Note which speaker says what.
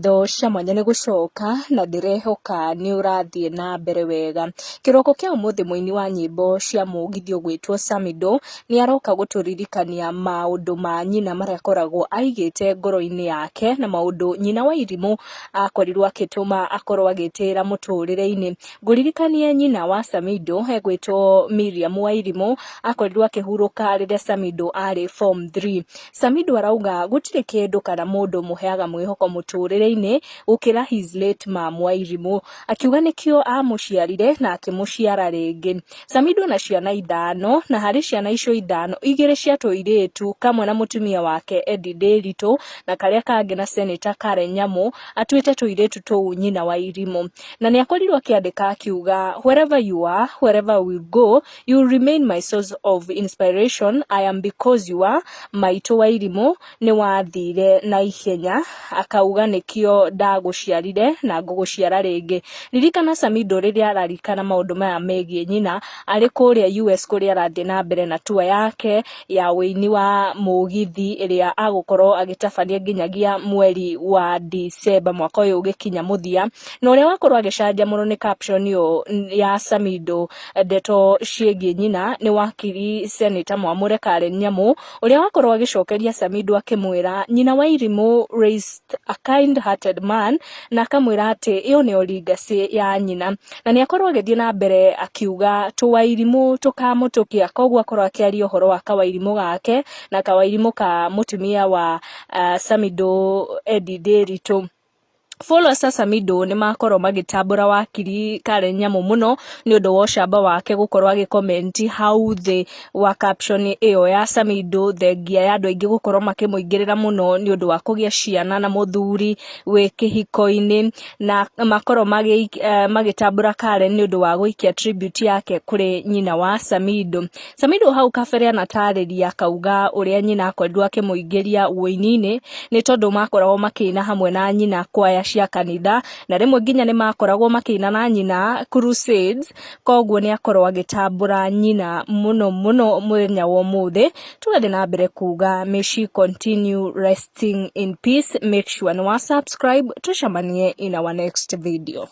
Speaker 1: Cia mwanya nĩ gũcoka na ndĩrehoka nĩ ũrathiĩ na mbere wega. Kĩroko kĩa ũmũthĩ mũini wa nyĩmbo cia mũgithi ũgwĩtwo Samido nĩ aroka gũtũririkania maũndũ ma nyina marĩa akoragwo aigĩte ngoro-inĩ yake na maũndũ nyina wa irimũ akorirwo agĩtũma akorwo agĩtĩra mũtũrĩre-inĩ. Ngũririkanie nyina wa Samido egwĩtwo Miriam wa irimũ akorirwo akĩhurũka rĩrĩa Samido arĩ form 3. Samido arauga gũtirĩ kĩndũ kana mũndũ mũheaga mwĩhoko mũtũrĩre gũkĩra his late mom wa irimũ, akiuga nĩkĩo amũciarire na akĩmũciara rĩngĩ. Samido na ciana 5 na harĩ ciana icio 5 2 cia tũirĩtu, kamwe na mũtumia wake Ndeto na karĩa kangĩ na Senator Karen Nyamu atuĩte tũirĩtu tũu nyina wa irimũ. Na nĩ akorirwo akĩandĩka akiuga, wherever you are, wherever we go, you remain my source of inspiration. I am because you are. Maitũ wa irimũ nĩ wathire na ihenya, akauga nĩkĩo ndagũciarire na ngũgũciara rĩngĩ. Ririkana Samido rĩrĩa ararikana maũndũ maya megiĩ nyina arĩ kũrĩa US kũrĩa arathiĩ na mbere na tour yake ya wĩini wa mũgithi ĩrĩa agũkorwo agĩtabania nginyagia mweri wa December mwaka ũyũ ũgĩkinya mũthia. Na ũrĩa wakorwo agĩcanjamũrwo nĩ caption ĩyo ya Samido ndeto ciĩgiĩ nyina nĩ wakiri Senator Mwamũre Karen Nyamu, ũrĩa wakorwo agĩcokeria Samido akĩmwĩra nyina wa irimũ raised a kind-hearted man, na akamwĩra atĩ ĩyo nĩyo legacy ya nyina. Na nĩ akorwo agĩthiĩ na mbere akiuga tũwairimũ tũkamũtũkia, koguo akorwo akĩaria ũhoro wa kawairimũ gake na kawairimũ ka mũtumia wa Samido Ndeto. Followers a Samido nĩ makorwo magĩtambũra wakiri Karen Nyamu mũno nĩ ũndũ wa ũcamba wake gũkorwo agĩkomenti hau thĩ wa caption ĩyo ya Samido, thengia ya andũ aingĩ gũkorwo makĩmũingĩrĩra mũno nĩ ũndũ wa kũgĩa ciana na mũthuri wĩ kĩhiko-inĩ, na makorwo magĩtambũra Karen nĩ ũndũ wa gũikia tribute yake kũrĩ nyina wa Samido. Samido hau kabere anatarĩria akauga ũrĩa nyina akorirwo akĩmũingĩria wũini-inĩ nĩ tondũ makoragwo makĩina hamwe na nyina kwaya cia kanitha, na rĩmwe nginya nĩ makoragwo makĩina na nyina crusades, koguo nĩ akorwo agĩtambũra nyina mũno mũno mũthenya wa ũmũthĩ. Tũgathiĩ na mbere kuga may she continue resting in peace. Make sure nĩ wa subscribe, tucemanie in our next video.